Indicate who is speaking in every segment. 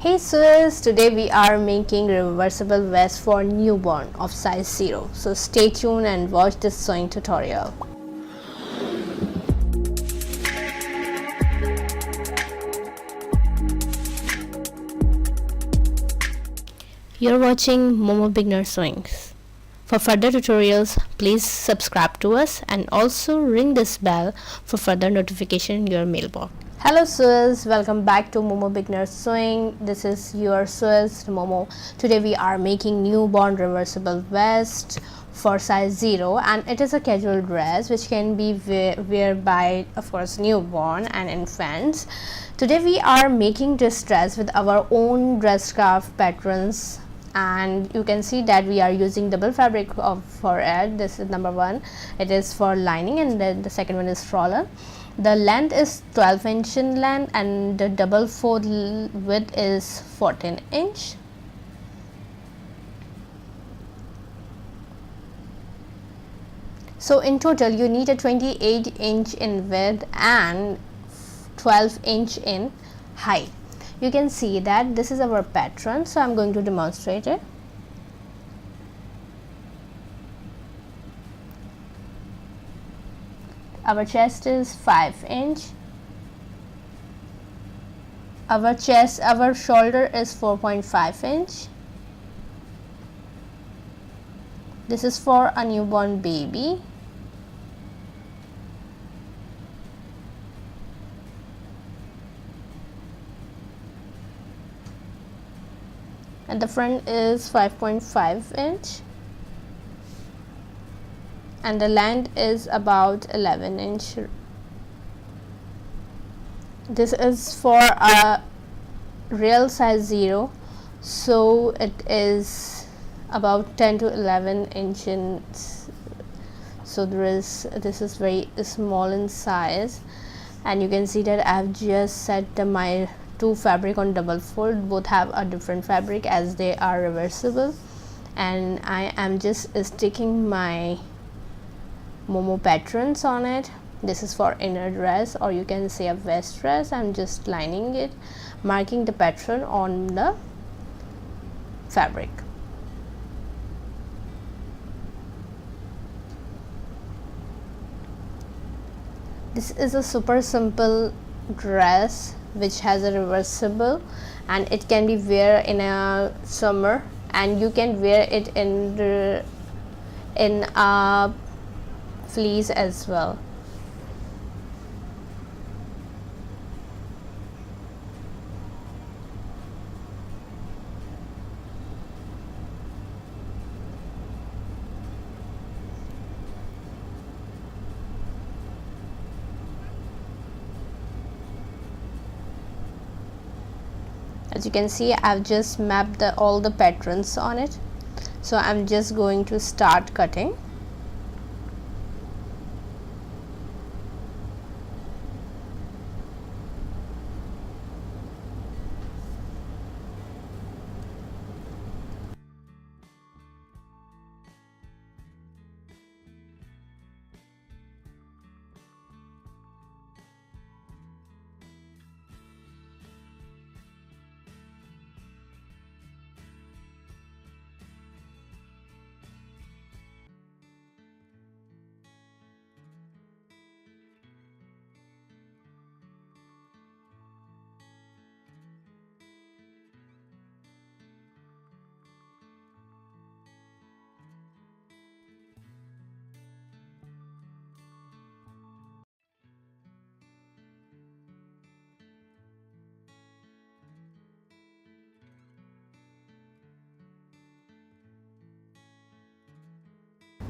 Speaker 1: Hey sis, today we are making reversible vest for newborn of size 0. So stay tuned and watch this sewing tutorial. You're watching Momo Beginner Sewing. For further tutorials, please subscribe to us and also ring this bell for further notification in your mailbox. Hello Sewers, welcome back to Momo Beginner Sewing. This is your Sewers Momo. Today we are making newborn reversible vest for size 0, and it is a casual dress which can be worn by, of course, newborn and infants. Today we are making this dress with our own dress scarf patterns, and you can see that we are using double fabric for it. This is number 1, it is for lining, and then the second one is roller. The length is 12 inch in length and the double fold width is 14 inch. So in total you need a 28 inch in width and 12 inch in height. You can see that this is our pattern, so I'm going to demonstrate it. Our chest is 5 inch. Our shoulder is 4.5 inch. This is for a newborn baby. And the front is 5.5 inch. And the length is about 11 inch. This is for a real size 0, so it is about 10 to 11 inches. So this is very small in size, and you can see that I have just set my two fabric on double fold. Both have a different fabric as they are reversible, and I am just sticking my Momo patterns on it. This is for inner dress, or you can say a vest dress. I'm just lining it, marking the pattern on the fabric. This is a super simple dress which has a reversible, and it can be wear in a summer, and you can wear it in a fleece as well. As you can see, I've just mapped all the patterns on it, so I'm just going to start cutting.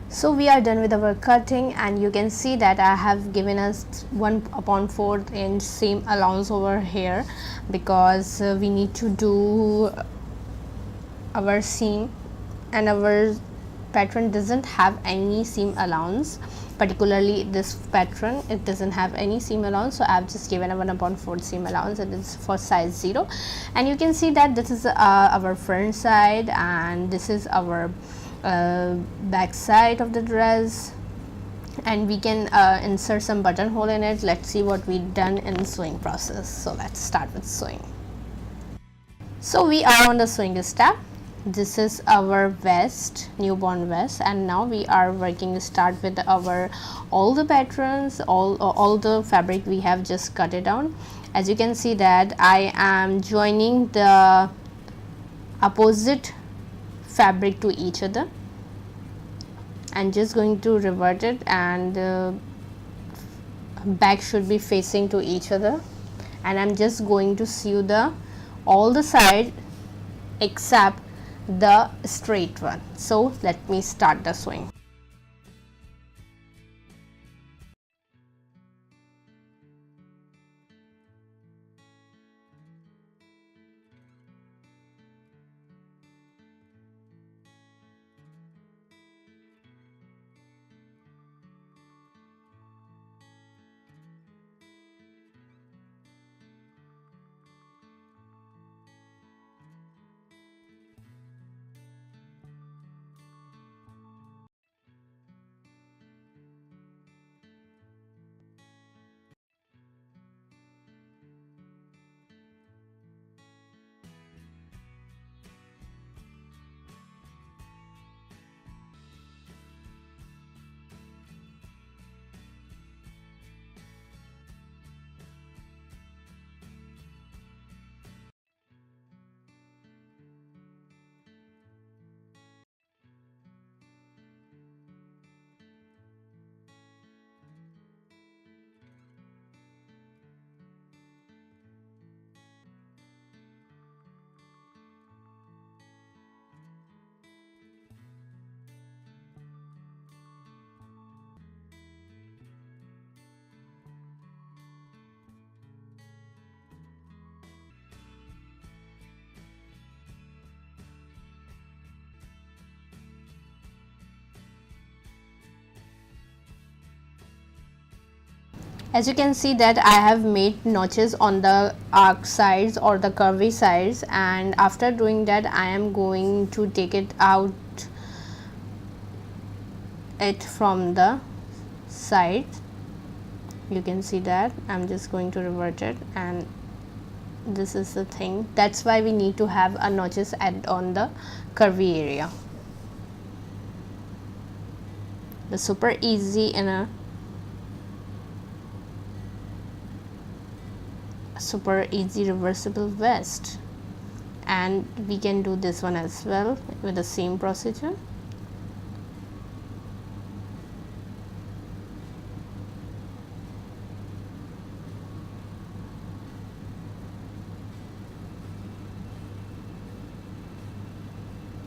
Speaker 1: So we are done with our cutting, and you can see that I have given us 1/4 inch seam allowance over here, because we need to do our seam, and our pattern doesn't have any seam allowance. Particularly this pattern, it doesn't have any seam allowance, so I've just given a 1/4 seam allowance, and it's for size 0. And you can see that this is our front side, and this is our back side of the dress, and we can insert some buttonhole in it. Let's see what we done in sewing process. So let's start with sewing. So we are on the sewing step. This is our vest, newborn vest, and now we are working to start with our all the patterns, all the fabric we have just cut it down. As you can see that I am joining the opposite fabric to each other and just going to revert it, and back should be facing to each other, and I'm just going to sew the all the side except the straight one. So let me start the sewing. As you can see that I have made notches on the arc sides or the curvy sides, and after doing that I am going to take it out from the side. You can see that I'm just going to revert it, and this is the thing. That's why we need to have a notches added on the curvy area. The super easy in a super easy reversible vest, and we can do this one as well with the same procedure.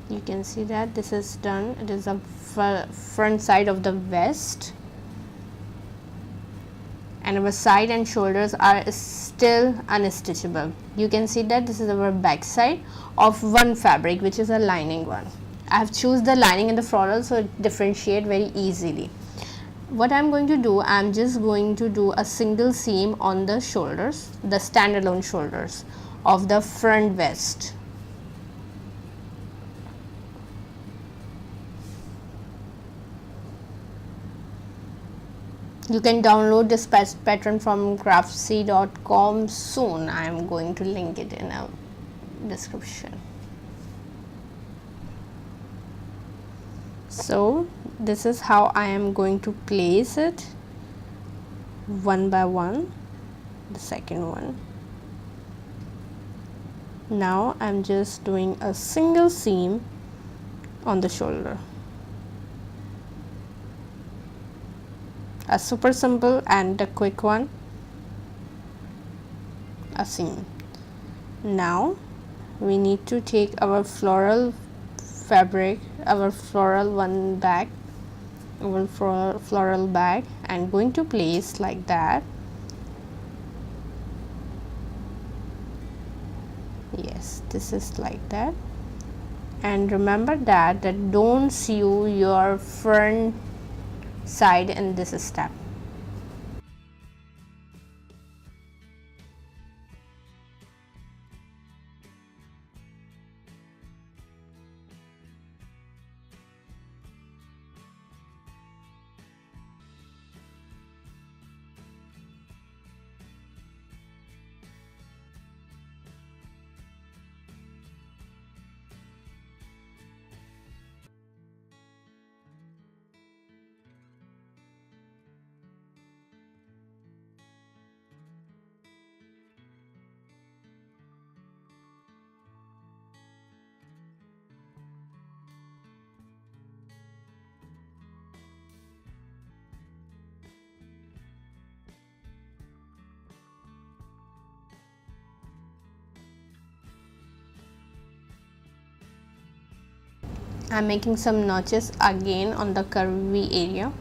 Speaker 1: You can see that this is done. It is a front side of the vest, and our side and shoulders are still unstitchable. You can see that this is our back side of one fabric, which is a lining one. I have choose the lining and the floral so it differentiate very easily. What I'm going to do, I'm just going to do a single seam on the shoulders, the standalone shoulders of the front vest. You can download this pattern from craftsy.com soon. I am going to link it in a description. So this is how I am going to place it one by one, the second one. Now I'm just doing a single seam on the shoulder. A super simple and a quick one, a seam. Now we need to take our floral fabric, our floral one bag, our floral bag, and going to place like that. Yes, this is like that. And remember that don't sew your front side in this step. I'm making some notches again on the curvy area.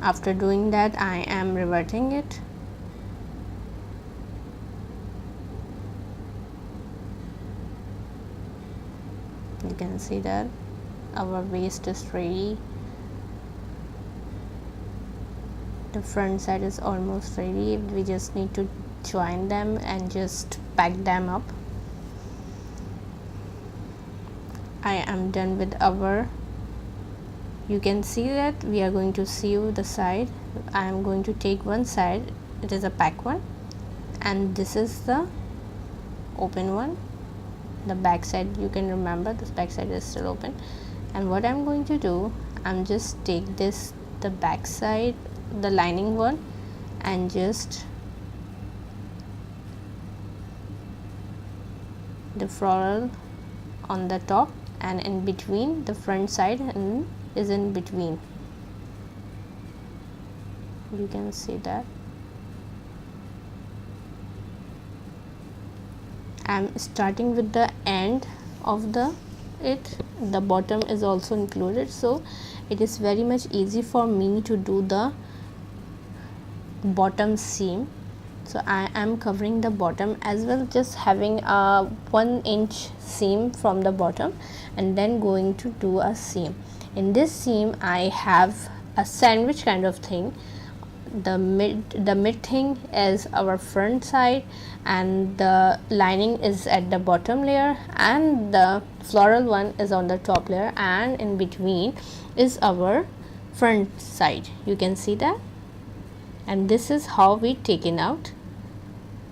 Speaker 1: After doing that, I am reverting it. You can see that our waist is ready. The front side is almost ready. We just need to join them and just pack them up. I am done with our, you can see that we are going to sew the side. I am going to take one side, it is a pack one, and this is the open one. The back side, you can remember this back side is still open. And what I'm going to do, I'm just take this, the back side, the lining one, and just the floral on the top, and in between the front side and is in between. You can see that. I'm starting with the end of the bottom is also included, so it is very much easy for me to do the bottom seam. So I am covering the bottom as well, just having a 1 inch seam from the bottom and then going to do a seam. In this seam I have a sandwich kind of thing. The mid thing is our front side, and the lining is at the bottom layer, and the floral one is on the top layer, and in between is our front side. You can see that, and this is how we take it out.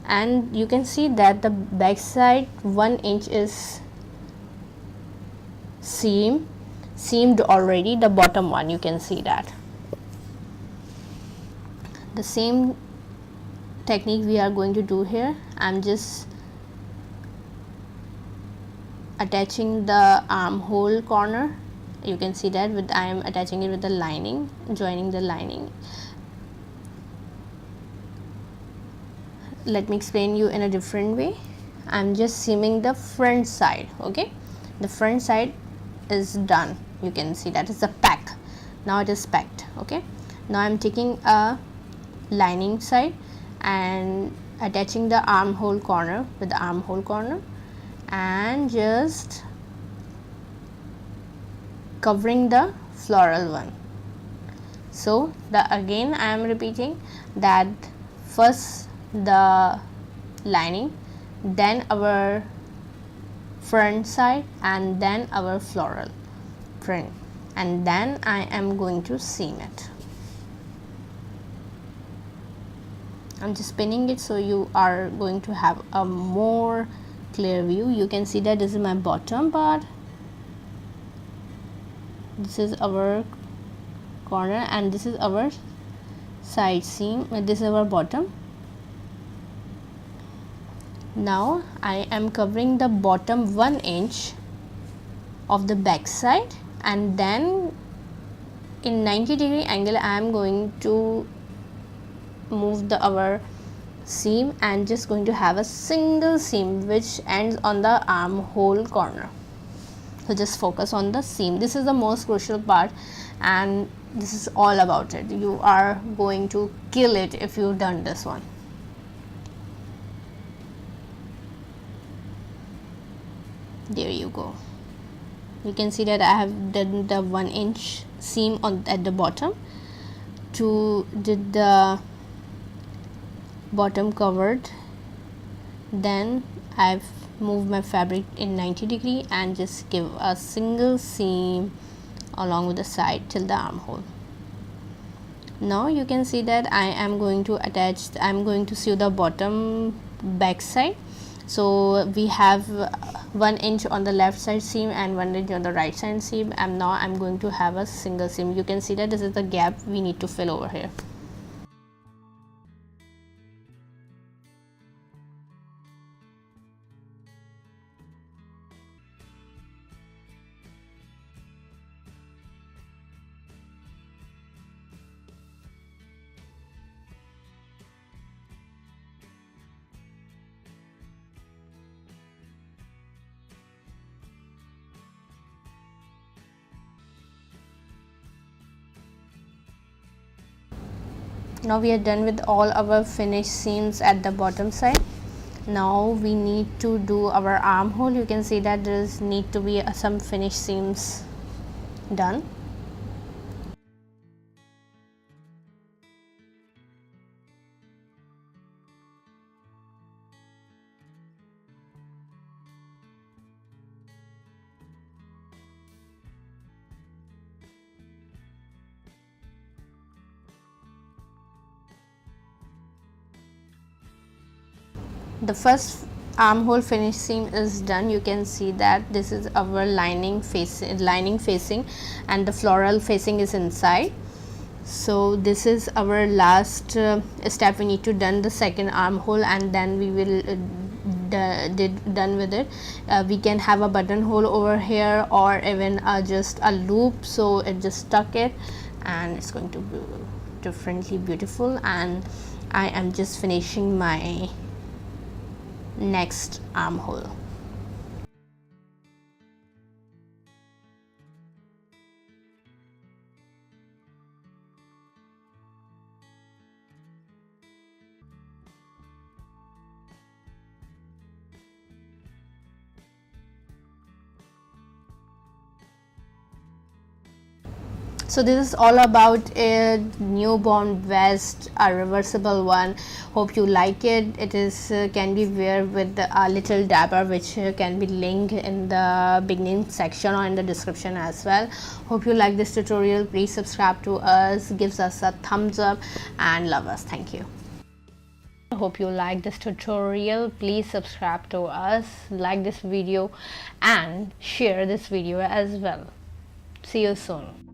Speaker 1: And you can see that the back side 1 inch is seamed already. The bottom one, you can see that. The same technique we are going to do here. I'm just attaching the armhole corner. You can see that with I am attaching it with the lining, joining the lining. Let me explain you in a different way. I'm just seaming the front side. Okay, the front side is done. You can see that is a pack. Now it is packed. Okay, now I'm taking a lining side and attaching the armhole corner with the armhole corner, and just covering the floral one. So again I am repeating that first the lining, then our front side, and then our floral print, and then I am going to seam it. I'm just pinning it so you are going to have a more clear view. You can see that this is my bottom part, this is our corner, and this is our side seam, and this is our bottom. Now I am covering the bottom 1 inch of the back side, and then in 90-degree angle I am going to move our seam and just going to have a single seam which ends on the armhole corner. So just focus on the seam. This is the most crucial part, and this is all about it. You are going to kill it if you've done this one. There you go. You can see that I have done the 1 inch seam at the bottom to did the bottom covered. Then I've moved my fabric in 90-degree and just give a single seam along with the side till the armhole. Now you can see that I am going to sew the bottom back side. So we have 1 inch on the left side seam and 1 inch on the right side seam, and now I'm going to have a single seam. You can see that this is the gap we need to fill over here. Now we are done with all our finished seams at the bottom side. Now we need to do our armhole. You can see that there is need to be some finished seams done. The first armhole finish seam is done. You can see that this is our lining facing and the floral facing is inside. So this is our last step. We need to done the second armhole and then we will done with it. We can have a buttonhole over here or even just a loop, so it just stuck it and it's going to be differently beautiful. And I am just finishing my next armhole. So this is all about a newborn vest, a reversible one. Hope you like it. It is can be wear with a little dabber, which can be linked in the beginning section or in the description as well. Hope you like this tutorial. Please subscribe to us, gives us a thumbs up and love us. Thank you. Hope you like this tutorial. Please subscribe to us, like this video and share this video as well. See you soon.